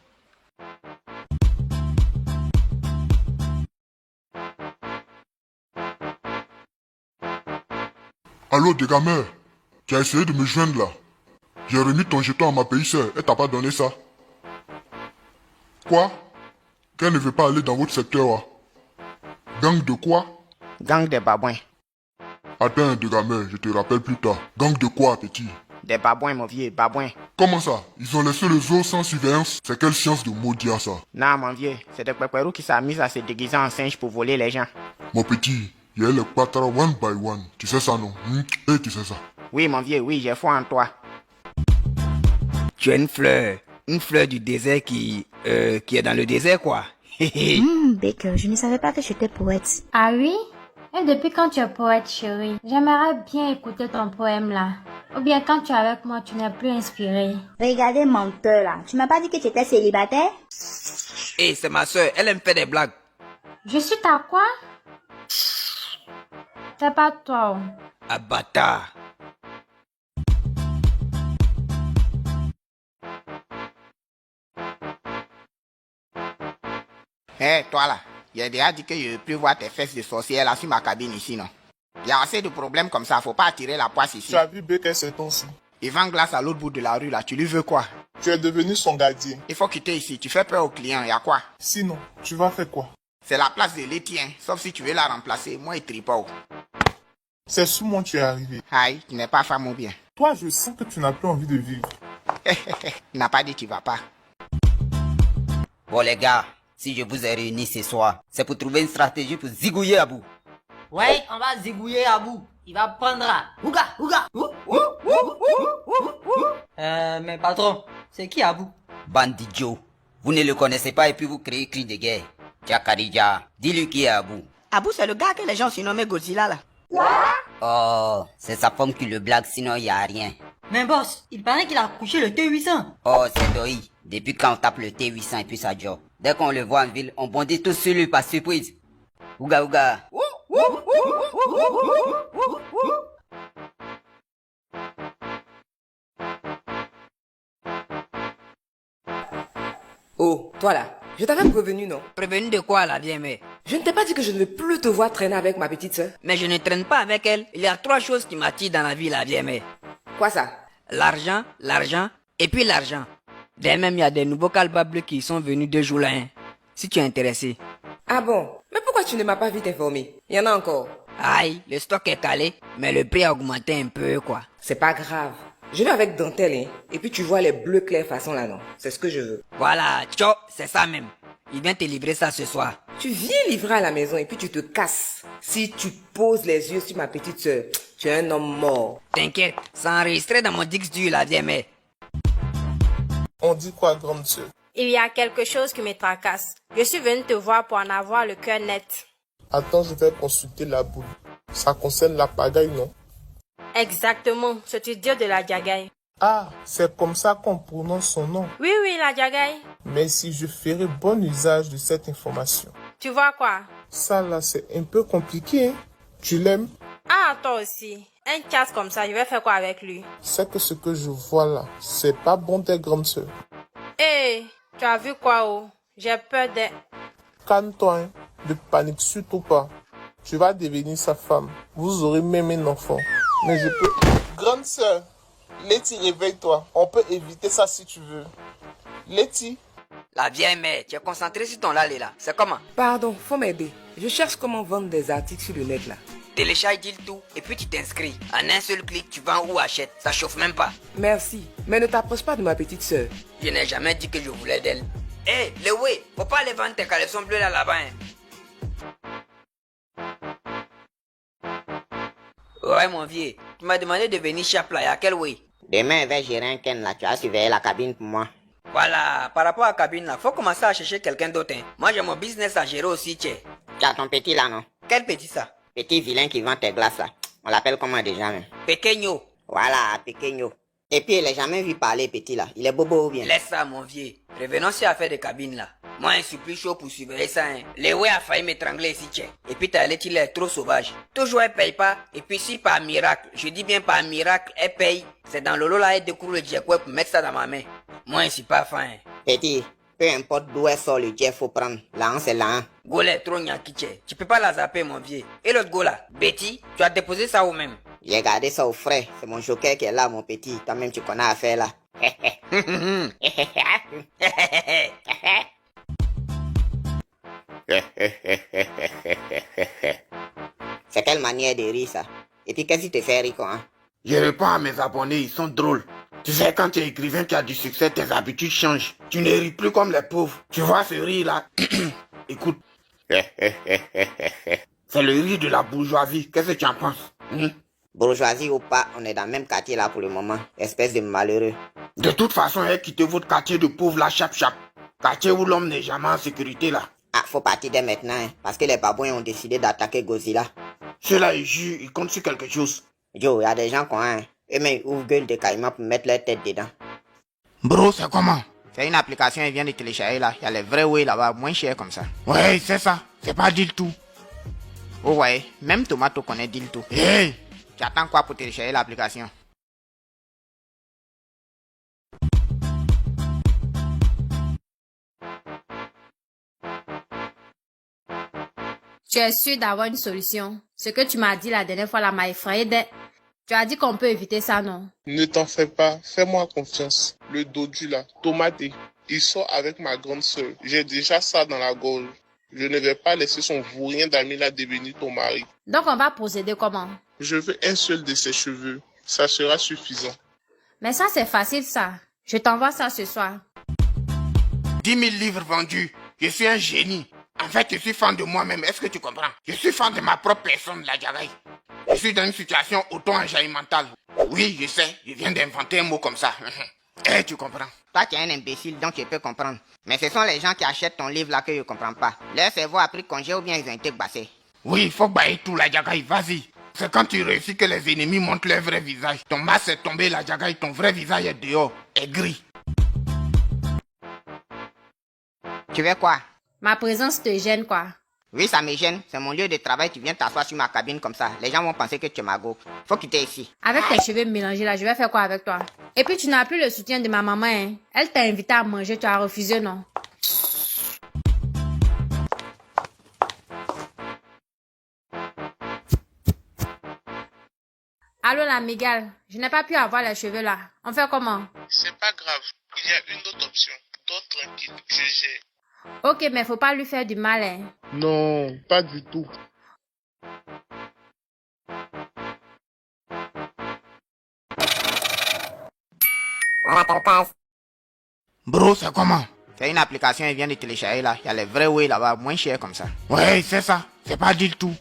Allô, Dégamer, tu as essayé de me joindre là. J'ai remis ton jeton à ma pays-sœur et t'as pas donné ça. Quoi? Qu'elle ne veut pas aller dans votre secteur là. Gang de quoi? Gang des babouins. Attends, Dégamer, je te rappelle plus tard. Gang de quoi, petit? Des babouins, mon vieux, babouins. Comment ça? Ils ont laissé les eaux sans surveillance? C'est quelle science de maudit ça? Non, mon vieux, c'est des pépérous qui s'amusent à se déguiser en singe pour voler les gens. Mon petit, il y a les quattras one by one. Tu sais ça, non? Tu sais ça? Oui, mon vieux, oui, j'ai foi en toi. Tu es une fleur du désert qui est dans le désert, quoi. Baker, je ne savais pas que j'étais poète. Ah oui? Et depuis quand tu es poète, chérie? J'aimerais bien écouter ton poème là. Ou bien quand tu es avec moi, tu n'es plus inspiré. Regardez, menteur là. Tu m'as pas dit que tu étais célibataire? Hé, c'est ma soeur, elle aime faire des blagues. Je suis ta quoi? C'est pas toi. Ah, bâtard. Hé, toi là, j'ai déjà dit que je ne veux plus voir tes fesses de sorcière là sur ma cabine ici, non? Il y a assez de problèmes comme ça, faut pas attirer la poisse ici. Tu as vu Baker ces temps-ci? Il vend glace à l'autre bout de la rue là, tu lui veux quoi? Tu es devenu son gardien. Il faut quitter ici, tu fais peur aux clients, y a quoi? Sinon, tu vas faire quoi? C'est la place de Letty, hein. Sauf si tu veux la remplacer, moi il tripo. C'est sous moi tu es arrivé. Aïe, tu n'es pas femme ou bien? Toi, je sens que tu n'as plus envie de vivre. Il n'a pas dit tu vas pas. Bon les gars, si je vous ai réunis ce soir, c'est pour trouver une stratégie pour zigouiller Abou. Ouais, on va zigouiller Abou. Il va prendre à Ouga, Ouga. Mais patron, c'est qui Abou? Bandit Joe, vous ne le connaissez pas et puis vous créez cri de guerre. Tia Khadija, dis-lui qui est Abou. Abou, c'est le gars que les gens surnommaient Godzilla là. Oh, c'est sa femme qui le blague, sinon il n'y a rien. Mais boss, il paraît qu'il a couché le T800. Oh, c'est Doi. Depuis quand on tape le T800 et puis ça joue. Dès qu'on le voit en ville, on bondit tous sur lui par surprise. Ouga, ouga. Oh, toi là, je t'avais prévenu, non? Prévenu de quoi, la vieille mère? Je ne t'ai pas dit que je ne vais plus te voir traîner avec ma petite sœur? Mais je ne traîne pas avec elle. Il y a 3 choses qui m'attirent dans la vie, la vieille mère. Quoi ça? L'argent, l'argent, et puis l'argent. D'ailleurs, il y a des nouveaux calbas bleus qui sont venus 2 jours là, hein. Si tu es intéressé. Ah bon? Mais pourquoi tu ne m'as pas vite informé? Il y en a encore. Aïe, le stock est calé, mais le prix a augmenté un peu, quoi. C'est pas grave. Je vais avec dentelle, hein. Et puis tu vois les bleus clairs façon là, non? C'est ce que je veux. Voilà, tcho, c'est ça même. Il vient te livrer ça ce soir. Tu viens livrer à la maison et puis tu te casses. Si tu poses les yeux sur ma petite sœur, tu es un homme mort. T'inquiète, c'est enregistré dans mon Dix du la vieille mère. On dit quoi, grande sœur? Il y a quelque chose qui me tracasse. Je suis venue te voir pour en avoir le cœur net. Attends, je vais consulter la boule. Ça concerne la pagaille, non? Exactement, cet idiot de la Diagaï. Ah, c'est comme ça qu'on prononce son nom. Oui, la Diagaï. Mais si je ferais bon usage de cette information. Tu vois quoi? Ça là, c'est un peu compliqué, hein? Tu l'aimes? Ah, toi aussi. Un casse comme ça, je vais faire quoi avec lui? C'est que ce que je vois là, c'est pas bon des grandes sœurs. Hé, tu as vu quoi, oh? J'ai peur de... Calme-toi, hein? Ne panique surtout pas. Tu vas devenir sa femme. Vous aurez même un enfant. Mais je peux... Grande sœur, Letty, réveille-toi. On peut éviter ça si tu veux. Letty. La vieille mère, tu es concentré sur ton lallé là. C'est comment? Pardon, faut m'aider. Je cherche comment vendre des articles sur le net là. Télécharge Deal tout et puis tu t'inscris. En un seul clic, tu vends ou achètes. Ça chauffe même pas. Merci, mais ne t'approche pas de ma petite sœur. Je n'ai jamais dit que je voulais d'elle. Hé, Lewe, faut pas aller vendre tes caleçons bleus là-bas. Ouais, mon vieux, tu m'as demandé de venir chez là, à quel way? Demain, je vais gérer un Ken là, tu vas surveiller la cabine pour moi. Voilà, par rapport à la cabine là, faut commencer à chercher quelqu'un d'autre. Hein. Moi, j'ai mon business à gérer aussi, tchè. Tu as ton petit là, non? Quel petit ça? Petit vilain qui vend tes glaces là. On l'appelle comment déjà même? Pequeño. Voilà, Pequeño. Et puis, il n'a jamais vu parler petit là. Il est bobo ou bien? Laisse ça, mon vieux. Revenons sur l'affaire de cabine là. Moi, je suis plus chaud pour surveiller ça. Hein. Lewe a failli m'étrangler ici, tchè. Et puis, ta lettre, il est trop sauvage. Toujours, elle paye pas. Et puis, si par miracle, je dis bien par miracle, elle paye, c'est dans le lot là, elle découvre le diacouet pour mettre ça dans ma main. Moi, je suis pas fin. Petit, peu importe d'où elle sort le jet, faut prendre. Là, c'est là. Gola est trop nyaki, tchè. Tu peux pas la zapper, mon vieux. Et l'autre Gola, Betty, tu as déposé ça où même? J'ai gardé ça au frais. C'est mon joker qui est là, mon petit. Toi-même, tu connais affaire là. C'est quelle manière de rire ça? Et puis qu'est-ce qui te fait rire quoi? Hein? Je réponds à mes abonnés, ils sont drôles. Tu sais, quand tu es écrivain, tu as du succès, tes habitudes changent. Tu ne ris plus comme les pauvres. Tu vois ce rire là? Écoute. C'est le rire de la bourgeoisie. Qu'est-ce que tu en penses? Bourgeoisie ou pas, on est dans le même quartier là pour le moment. Espèce de malheureux. De toute façon, quittez votre quartier de pauvre là, chap. Quartier où l'homme n'est jamais en sécurité là. Ah, faut partir dès maintenant, hein, parce que les babouins ont décidé d'attaquer Godzilla. Ceux-là, ils jurent, ils comptent sur quelque chose. Yo, y a des gens qui ont un. Eux, mais ils ouvrent gueule de caïman pour mettre leur tête dedans. Bro, c'est comment? C'est une application, ils viennent de télécharger là. Y a les vrais way là-bas, moins cher comme ça. Ouais, c'est ça. C'est pas deal tout. Oh ouais, même Tomato connaît deal tout. Hey! Tu attends quoi pour télécharger l'application? Tu es sûr d'avoir une solution? Ce que tu m'as dit la dernière fois là m'a effrayé. Tu as dit qu'on peut éviter ça, non? Ne t'en fais pas, fais-moi confiance. Le dodu là, Tomate, il sort avec ma grande sœur. J'ai déjà ça dans la gorge. Je ne vais pas laisser son vaurien d'ami là devenir ton mari. Donc on va procéder comment? Je veux un seul de ses cheveux. Ça sera suffisant. Mais ça c'est facile ça. Je t'envoie ça ce soir. 10 000 livres vendus. Je suis un génie. En fait, je suis fan de moi-même. Est-ce que tu comprends? Je suis fan de ma propre personne, la Jagaï. Je suis dans une situation auto-enjaillimentale. Oui, je sais. Je viens d'inventer un mot comme ça. Eh, tu comprends? Toi, tu es un imbécile, donc tu peux comprendre. Mais ce sont les gens qui achètent ton livre là que je ne comprends pas. Leur cerveau a pris congé ou bien ils ont été bassés. Oui, il faut bailler tout, la Jagaï. Vas-y. C'est quand tu réussis que les ennemis montrent leur vrai visage. Ton masque est tombé, la Jagaï. Ton vrai visage est dehors. Est gris. Tu veux quoi? Ma présence te gêne quoi? Oui, ça me gêne. C'est mon lieu de travail. Tu viens t'asseoir sur ma cabine comme ça. Les gens vont penser que tu es mago. Faut quitter ici. Avec tes cheveux mélangés là, je vais faire quoi avec toi? Et puis tu n'as plus le soutien de ma maman, hein? Elle t'a invité à manger, tu as refusé, non? Allô la Miguel, je n'ai pas pu avoir les cheveux là. On fait comment? C'est pas grave. Il y a une autre option. Dors tranquille, je gère. Ok, mais faut pas lui faire du mal, hein? Non, pas du tout. Bro, c'est comment? C'est une application, ils viennent de télécharger là. Il y a les vrais way là-bas, moins cher comme ça. Ouais, c'est ça. C'est pas deal tout.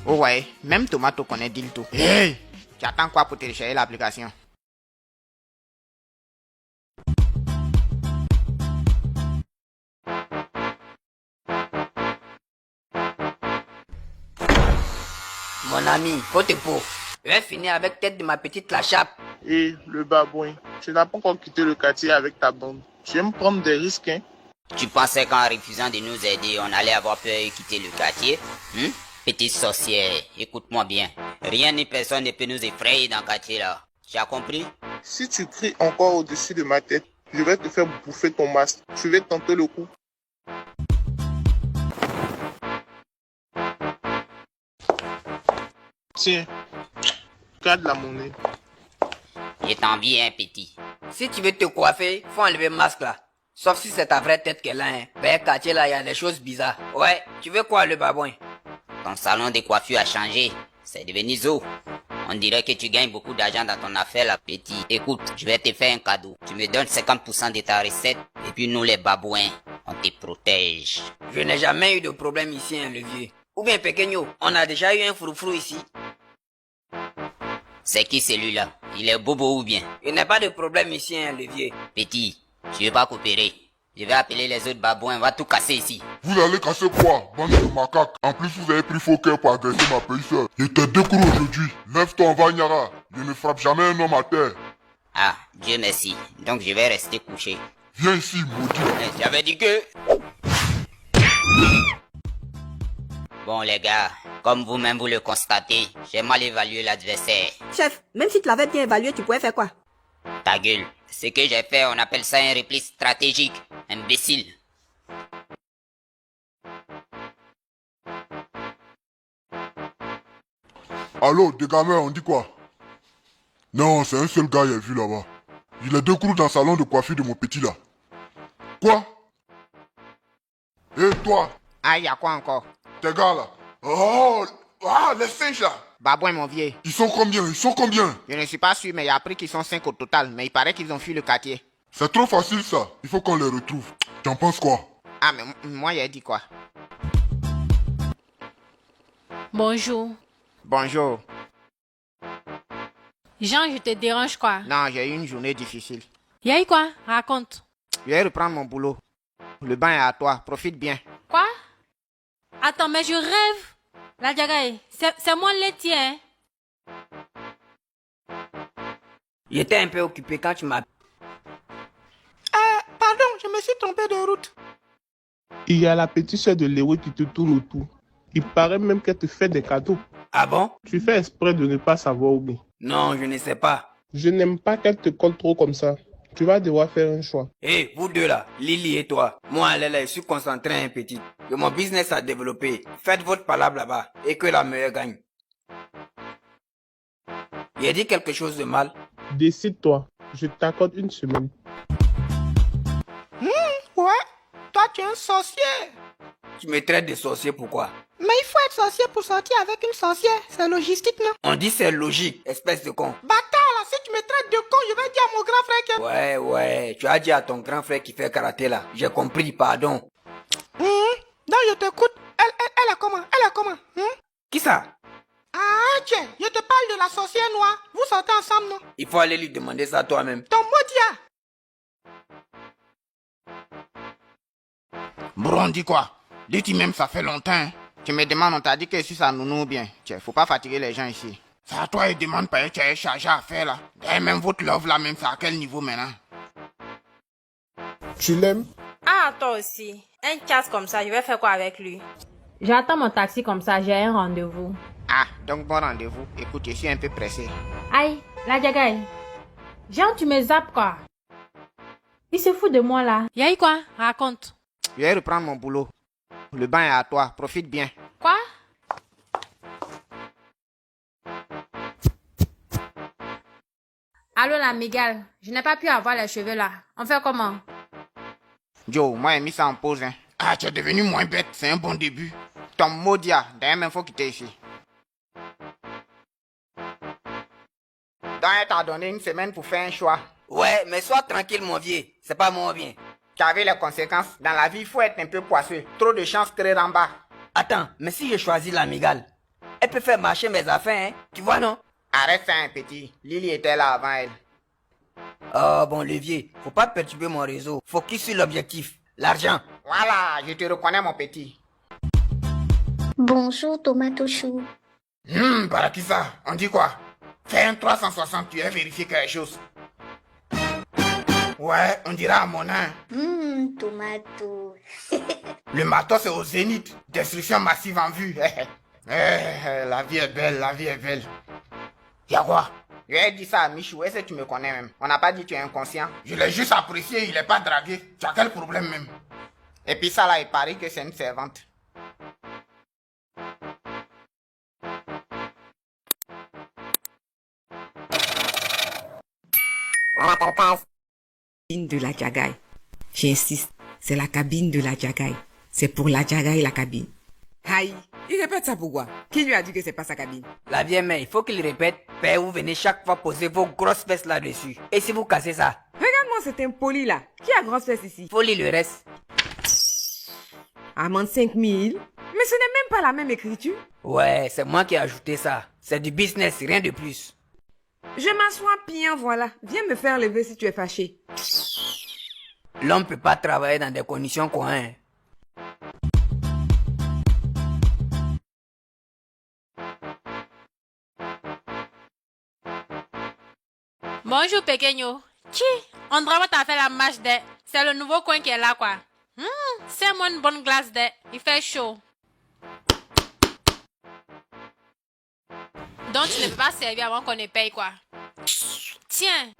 Oh ouais, même Tomato connaît deal tout. Hey! Tu attends quoi pour télécharger l'application? Mon ami, faut te pour. Je vais finir avec tête de ma petite la chape. Et le babouin, tu n'as pas encore quitté le quartier avec ta bande. Tu aimes prendre des risques, hein? Tu pensais qu'en refusant de nous aider, on allait avoir peur et quitter le quartier? Petite sorcière, écoute-moi bien. Rien ni personne ne peut nous effrayer dans le quartier là. Tu as compris? Si tu cries encore au-dessus de ma tête, je vais te faire bouffer ton masque. Tu veux tenter le coup? Tiens, garde la monnaie. Je t'envie, hein, petit. Si tu veux te coiffer, faut enlever le masque là. Sauf si c'est ta vraie tête qu'elle a, hein. Ben, quartier là, il y a des choses bizarres. Ouais, tu veux quoi, le babouin? Ton salon de coiffure a changé. C'est devenu zoo. On dirait que tu gagnes beaucoup d'argent dans ton affaire là, petit. Écoute, je vais te faire un cadeau. Tu me donnes 50% de ta recette. Et puis nous, les babouins, on te protège. Je n'ai jamais eu de problème ici, hein, le vieux. Ou bien, Pequeño, on a déjà eu un froufrou ici. C'est qui celui-là? Il est bobo ou bien? Il n'y a pas de problème ici, hein, le vieux. Petit, tu veux pas coopérer? Je vais appeler les autres babouins, on va tout casser ici. Vous allez casser quoi, bande de macaques? En plus, vous avez pris faux cœur pour agresser ma pays-sœur. Je te découvre aujourd'hui. Lève-toi, on va Nyara. Je ne frappe jamais un homme à terre. Ah, Dieu merci. Donc je vais rester couché. Viens ici, maudit. J'avais dit que... Bon les gars, comme vous-même vous le constatez, j'ai mal évalué l'adversaire. Chef, même si tu l'avais bien évalué, tu pouvais faire quoi? Ta gueule. Ce que j'ai fait, on appelle ça un repli stratégique. Imbécile. Allô, des gamins, on dit quoi? Non, c'est un seul gars, j'ai vu là-bas. Il est deux coups dans le salon de coiffure de mon petit là. Quoi? Et toi? Ah, y a quoi encore? Tes gars là. Oh, ah, les singes là. Babouin, mon vieux. Ils sont combien? Ils sont combien? Je ne suis pas sûr, mais il a appris qu'ils sont 5 au total. Mais il paraît qu'ils ont fui le quartier. C'est trop facile ça. Il faut qu'on les retrouve. Tu en penses quoi? Ah, mais moi, il a dit quoi? Bonjour. Bonjour. Jean, je te dérange quoi? Non, j'ai eu une journée difficile. Y'a eu quoi? Raconte. Je vais reprendre mon boulot. Le bain est à toi, profite bien. Quoi? Attends, mais je rêve. La Jagaï, c'est moi le laitier, hein? J'étais un peu occupé quand tu m'as... Pardon, je me suis trompé de route. Il y a la petite soeur de Léo qui te tourne autour. Il paraît même qu'elle te fait des cadeaux. Ah bon? Tu fais exprès de ne pas savoir ou bien? Non, je ne sais pas. Je n'aime pas qu'elle te colle trop comme ça. Tu vas devoir faire un choix. Hé, vous deux là, Lily et toi. Moi, je suis concentré un petit. Que mon business a développé. Faites votre palabre là-bas et que la meilleure gagne. J'ai dit quelque chose de mal? Décide-toi. Je t'accorde une semaine. Ouais, toi tu es un sorcier. Tu me traites de sorcier, pourquoi? Mais il faut être sorcier pour sortir avec une sorcière. C'est logistique, non? On dit c'est logique, espèce de con. Bâtard là, si tu me traites de con, je vais dire à mon grand frère que... Ouais, tu as dit à ton grand frère qui fait karaté là. J'ai compris, pardon. Non, je t'écoute. Elle a comment? Qui ça? Ah, tiens, je te parle de la sorcière noire. Vous sortez ensemble, non? Il faut aller lui demander ça toi-même. Ton maudit. Bro, on dit quoi? Dis-tu même ça fait longtemps, hein? Tu me demandes, on t'a dit que si ça nounou bien. Tiens, faut pas fatiguer les gens ici. C'est à toi, il demande pas, tu as chargé à faire là. Et même votre love là, même c'est à quel niveau maintenant? Tu l'aimes? Ah, toi aussi. Un casse comme ça, je vais faire quoi avec lui? J'attends mon taxi comme ça, j'ai un rendez-vous. Ah, donc bon rendez-vous. Écoute, je suis un peu pressé. Aïe, la Jagaï. Jean, tu me zappes quoi? Il se fout de moi là. Y'a eu quoi? Raconte. Je vais reprendre mon boulot. Le bain est à toi, profite bien. Quoi? Allô la mégale, je n'ai pas pu avoir les cheveux là. On fait comment? Joe, moi j'ai mis ça en pause, hein. Ah, tu es devenu moins bête, c'est un bon début. Ton maudia, d'ailleurs même faut quitter ici. Donc elle t'a donné une semaine pour faire un choix. Ouais, mais sois tranquille mon vieux, c'est pas mon bien. Tu as vu les conséquences. Dans la vie, il faut être un peu poisseux. Trop de chances créer en bas. Attends, mais si je choisis l'amigale, elle peut faire marcher mes affaires, hein? Tu vois, non? Arrête ça, un petit. Lily était là avant elle. Oh, bon, levier, faut pas perturber mon réseau. Focus sur l'objectif, l'argent. Voilà, je te reconnais, mon petit. Bonjour, Tomato Chou. Barakisa, on dit quoi? Fais un 360, tu as vérifié quelque chose. Ouais, on dira à mon nom. Tomato. Le matos est au zénith. Destruction massive en vue. La vie est belle, la vie est belle. Y'a quoi? Je lui ai dit ça à Michou, est-ce que tu me connais même? On n'a pas dit que tu es inconscient. Je l'ai juste apprécié, il est pas dragué. Tu as quel problème même? Et puis ça là, il paraît que c'est une servante. De la Jagaï. J'insiste, c'est la cabine de la Jagaï. C'est pour la Jagaï la cabine. Aïe, il répète ça pourquoi? Qui lui a dit que c'est pas sa cabine? La vieille mère, il faut qu'il répète. Père, vous venez chaque fois poser vos grosses fesses là-dessus. Et si vous cassez ça? Regarde-moi cet impoli là. Qui a grosse fesse ici? Faut lire le reste. Amende 5 000. Mais ce n'est même pas la même écriture. Ouais, c'est moi qui ai ajouté ça. C'est du business, rien de plus. Je m'assois bien, voilà. Viens me faire lever si tu es fâché. L'homme peut pas travailler dans des conditions coin. Bonjour Pequeño. Chi, on dirait que t'as fait la marche de... C'est le nouveau coin qui est là quoi. C'est moi une bonne glace de... Il fait chaud. Donc tu ne peux pas servir avant qu'on ne paye quoi. Tiens.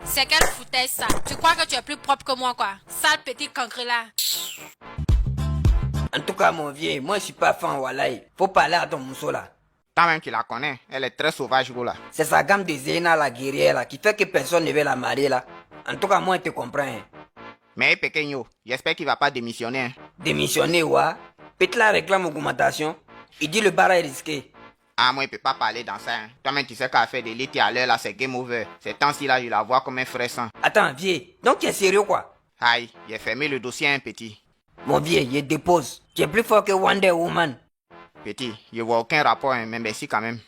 C'est quelle foutaise ça? Tu crois que tu es plus propre que moi quoi? Sale petit cancre là. En tout cas mon vieux, moi je suis pas fan Walaï. Faut parler à ton mousseau là. Toi-même qui la connais, elle est très sauvage là. C'est sa gamme de Zéna la guerrière là qui fait que personne ne veut la marier là. En tout cas moi je te comprends. Mais Pequeño, j'espère qu'il va pas démissionner. Démissionner ouais? Peut-être la réclame augmentation. Il dit le bar est risqué. Ah moi il peut pas parler dans ça. Toi-même tu sais qu'à faire des litres à l'heure là c'est game over. Ces temps-ci là je la vois comme un frère sang. Attends vieux, donc tu es sérieux quoi? Aïe, j'ai fermé le dossier un petit. Mon vieux, je dépose. Tu es plus fort que Wonder Woman. Petit, je vois aucun rapport, hein, mais merci quand même.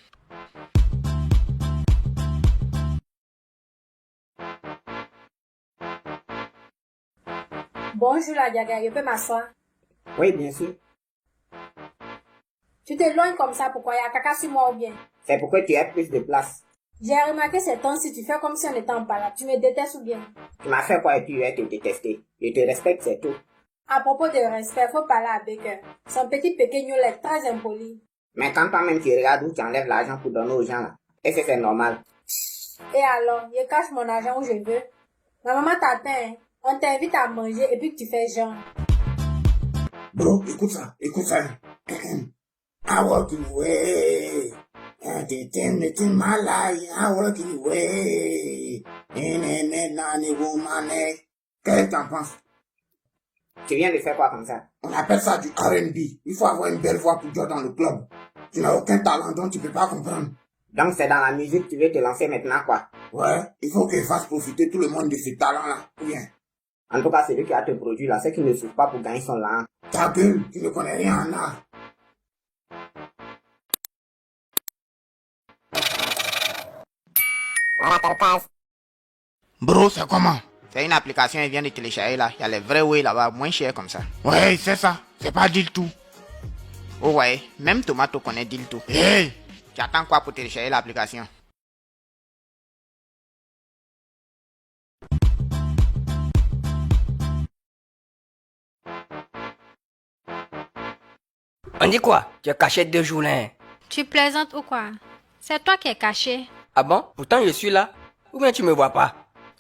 Bonjour la Diaga, je peux m'asseoir? Oui, bien sûr. Tu t'éloignes comme ça, pourquoi? Il y a caca sur moi ou bien? C'est pourquoi tu as plus de place. J'ai remarqué ces temps-ci, tu fais comme si on était en balade. Tu me détestes ou bien? Tu m'as fait quoi et tu vas te détester. Je te respecte, c'est tout. À propos de respect, faut parler à Baker. Son petit pequeño est très impoli. Mais quand toi-même tu regardes où tu enlèves l'argent pour donner aux gens là, est-ce que c'est normal? Et alors, je cache mon argent où je veux. Ma maman t'attend, hein. On t'invite à manger et puis tu fais genre. Bro, écoute ça. I walking away. And the thing that in my life, I walking away. Qu'est-ce que t'en penses? Tu viens de faire quoi comme ça? On appelle ça du R&B. Il faut avoir une belle voix pour jouer dans le club. Tu n'as aucun talent, donc tu peux pas comprendre. Donc c'est dans la musique que tu veux te lancer maintenant quoi? Ouais, il faut qu'il fasse profiter tout le monde de ce talent-là. Bien. En tout cas, celui qui a te produit là, c'est qu'il ne souffre pas pour gagner son lan. Ta gueule, tu ne connais rien en art. Bro, c'est comment? C'est une application, il vient de télécharger là. Il y a les vrais way là-bas, moins cher comme ça. Ouais, c'est ça. C'est pas Deal tout. Oh ouais, même Tomato connaît Deal tout. Hey! Tu attends quoi pour télécharger l'application? On dit quoi? Tu es caché 2 jours là. Hein? Tu plaisantes ou quoi? C'est toi qui es caché. Ah bon? Pourtant je suis là. Ou bien tu me vois pas?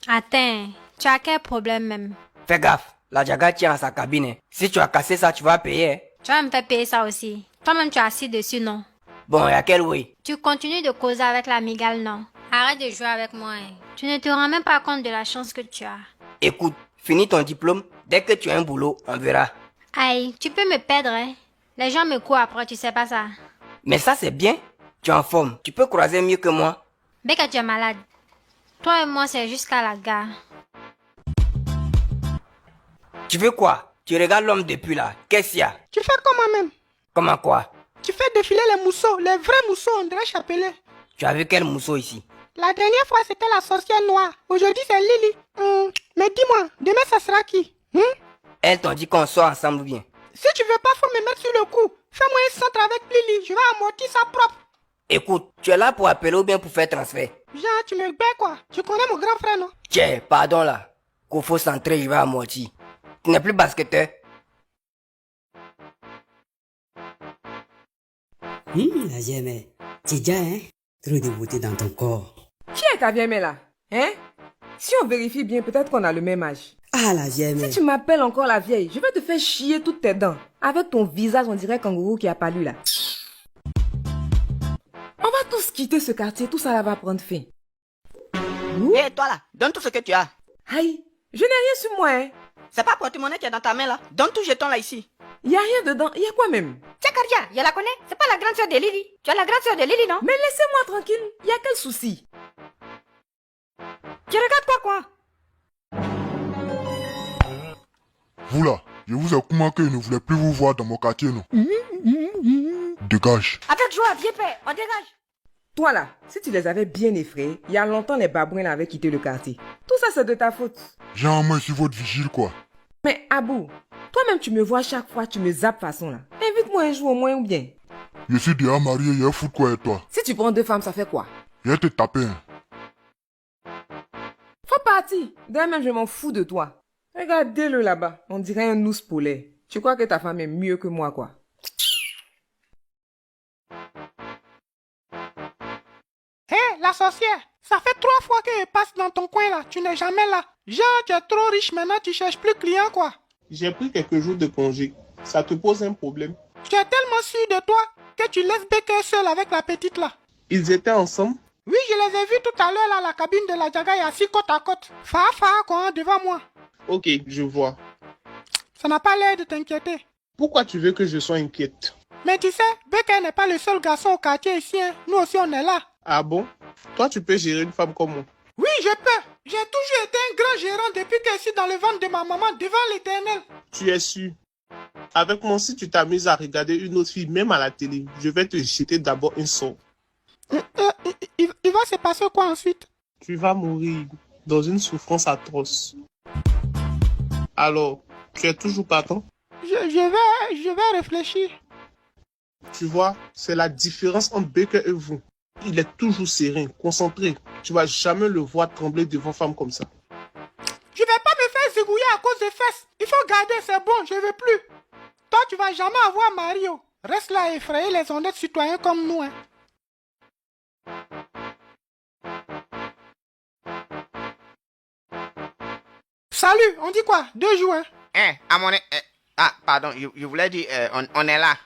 Attends, tu as quel problème même? Fais gaffe, la Diaga tient à sa cabine. Hein. Si tu as cassé ça, tu vas payer. Hein. Tu vas me faire payer ça aussi. Toi-même tu es assis dessus, non? Bon, et à quel oui? Tu continues de causer avec la migale, non? Arrête de jouer avec moi. Hein. Tu ne te rends même pas compte de la chance que tu as. Écoute, finis ton diplôme. Dès que tu as un boulot, on verra. Aïe, tu peux me perdre, hein? Les gens me courent après, tu sais pas ça. Mais ça c'est bien. Tu es en forme. Tu peux croiser mieux que moi. Beka, tu es malade. Toi et moi, c'est jusqu'à la gare. Tu veux quoi? Tu regardes l'homme depuis là. Qu'est-ce qu'il y a? Tu fais comme moi-même. Comment quoi? Tu fais défiler les mousseaux, les vrais mousseaux, on dirait Chapelet. Tu as vu quel mousseau ici? La dernière fois, c'était la sorcière noire. Aujourd'hui, c'est Lily. Mais dis-moi, demain, ça sera qui? Elles t'ont dit qu'on sort ensemble bien. Si tu veux pas, faut me mettre sur le coup. Fais-moi un centre avec Lily, je vais amortir ça propre. Écoute, tu es là pour appeler ou bien pour faire transfert? Jean, tu me baies quoi? Tu connais mon grand frère, non? Tiens, pardon là. Qu'il faut centrer, je vais amortir. Tu n'es plus basketteur? La vieille, c'est déjà, hein? Trop de beauté dans ton corps. Qui est ta vieille mère là? Hein? Si on vérifie bien, peut-être qu'on a le même âge. Ah, la vieille mère. Si tu m'appelles encore la vieille, je vais te faire chier toutes tes dents. Avec ton visage, on dirait kangourou qui a palu là. On va tous quitter ce quartier, tout ça là va prendre fin. Hé, toi là, donne tout ce que tu as. Aïe, je n'ai rien sur moi, hein. C'est pas porte-monnaie qui est dans ta main là. Donne tout jeton là ici. Y a rien dedans, y a quoi même? Tiens, Kardia, je la connais. C'est pas la grande sœur de Lily. Tu es la grande sœur de Lily, non? Mais laissez-moi tranquille, y a quel souci? Tu regardes quoi? Vous là, je vous ai remarqué, je ne voulais plus vous voir dans mon quartier, non? Dégage. Avec joie, vieux père, on dégage. Toi là, si tu les avais bien effrayés, il y a longtemps les babouins là avaient quitté le quartier. Tout ça c'est de ta faute. J'ai en main sur votre vigile quoi. Mais Abou, toi-même tu me vois chaque fois, tu me zappes façon là. Invite-moi un jour au moins ou bien. Je suis déjà marié, il y a foutre quoi et toi? Si tu prends 2 femmes, ça fait quoi? Je vais te taper. Hein. Faut partir. D'ailleurs même je m'en fous de toi. Regardez-le là-bas, on dirait un ours polaire. Tu crois que ta femme est mieux que moi quoi? Hé, la sorcière, ça fait 3 fois que je passe dans ton coin là, tu n'es jamais là. Jean, tu es trop riche maintenant, tu cherches plus client quoi. J'ai pris quelques jours de congé. Ça te pose un problème? Tu es tellement sûr de toi que tu laisses Becker seul avec la petite là. Ils étaient ensemble? Oui, je les ai vus tout à l'heure là, la cabine de la Diaga est assis côte à côte. Fa quoi, devant moi. Ok, je vois. Ça n'a pas l'air de t'inquiéter. Pourquoi tu veux que je sois inquiète? Mais tu sais, Becker n'est pas le seul garçon au quartier ici, hein. Nous aussi on est là. Ah bon? Toi tu peux gérer une femme comme moi? Oui, je peux. J'ai toujours été un grand gérant depuis que je suis dans le ventre de ma maman devant l'Éternel. Tu es sûr? Avec moi, si tu t'amuses à regarder une autre fille, même à la télé, je vais te jeter d'abord un sort. Il va se passer quoi ensuite? Tu vas mourir dans une souffrance atroce. Alors, tu es toujours partant? Je vais réfléchir. Tu vois, c'est la différence entre Baker et vous. Il est toujours serein, concentré. Tu vas jamais le voir trembler devant femme comme ça. Je vais pas me faire zigouiller à cause des fesses. Il faut garder, c'est bon, je veux plus. Toi, tu vas jamais avoir Mario. Reste là à effrayer les honnêtes citoyens comme nous, hein. Salut, on dit quoi? 2 jours, hein? À mon... ah, pardon, je voulais dire, on est là.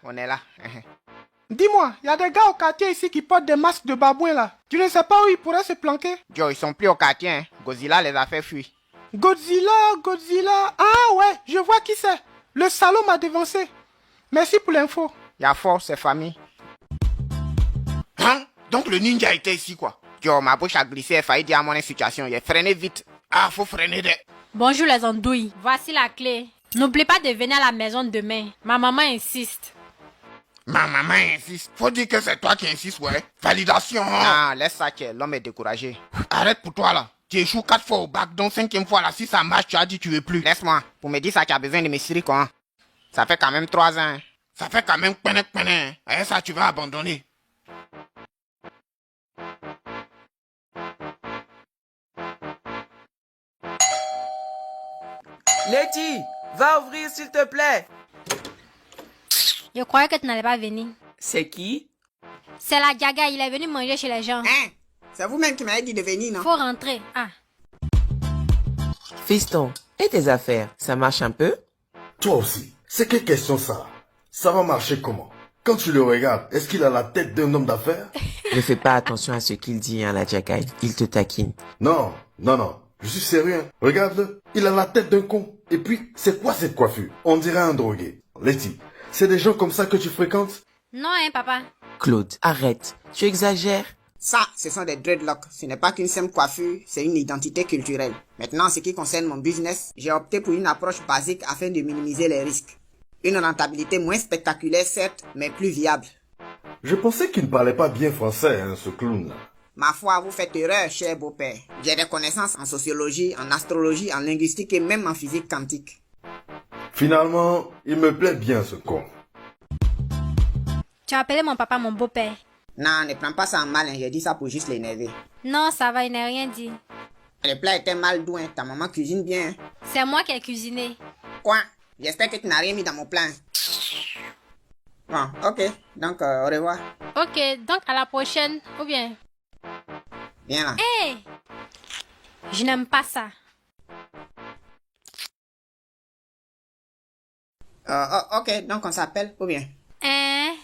Dis-moi, il y a des gars au quartier ici qui portent des masques de babouin là. Tu ne sais pas où ils pourraient se planquer? Joe, ils sont plus au quartier, hein. Godzilla les a fait fuir. Godzilla. Ah ouais, je vois qui c'est. Le salaud m'a dévancé. Merci pour l'info. Y'a force, c'est famille. Hein? Donc le ninja était ici, quoi. Joe, ma bouche a glissé, il failli dire à mon situation. Il a freiné vite. Ah, faut freiner de... Bonjour les andouilles. Voici la clé. N'oublie pas de venir à la maison demain. Ma maman insiste. Ma maman insiste. Faut dire que c'est toi qui insistes, ouais. Validation. Non, laisse ça, l'homme est découragé. Arrête pour toi, là. Tu échoues 4 fois au bac, donc 5e fois, là, si ça marche, tu as dit tu veux plus. Laisse-moi. Pour me dire ça, tu as besoin de mes siri, quoi. Ça fait quand même 3 ans. Ça fait quand même peine. Et ça, tu vas abandonner. Letty, va ouvrir s'il te plaît. Je croyais que tu n'allais pas venir. C'est qui? C'est la Gaga, il est venu manger chez les gens. Hein? C'est vous-même qui m'avez dit de venir, non? Faut rentrer. Ah. Fiston, et tes affaires, ça marche un peu? Toi aussi, c'est quelle question ça? Ça va marcher comment? Quand tu le regardes, est-ce qu'il a la tête d'un homme d'affaires? Ne fais pas attention à ce qu'il dit, hein, la Jagai. Il te taquine. Non. Je suis sérieux. Regarde-le. Il a la tête d'un con. Et puis, c'est quoi cette coiffure? On dirait un drogué. Letty, c'est des gens comme ça que tu fréquentes? Non, hein, papa. Claude, arrête. Tu exagères. Ça, ce sont des dreadlocks. Ce n'est pas qu'une simple coiffure, c'est une identité culturelle. Maintenant, en ce qui concerne mon business, j'ai opté pour une approche basique afin de minimiser les risques. Une rentabilité moins spectaculaire, certes, mais plus viable. Je pensais qu'il ne parlait pas bien français, hein, ce clown-là. Ma foi, vous faites erreur, cher beau-père. J'ai des connaissances en sociologie, en astrologie, en linguistique et même en physique quantique. Finalement, il me plaît bien ce con. Tu as appelé mon papa mon beau-père. Non, ne prends pas ça en mal, hein. J'ai dit ça pour juste l'énerver. Non, ça va, il n'a rien dit. Le plat était mal doux, hein. Ta maman cuisine bien. Hein. C'est moi qui ai cuisiné. Quoi? J'espère que tu n'as rien mis dans mon plan. Bon, ok. Donc, au revoir. Ok, donc à la prochaine, ou bien? Viens là. Hé! Je n'aime pas ça. Ok, donc on s'appelle, ou bien? Hein?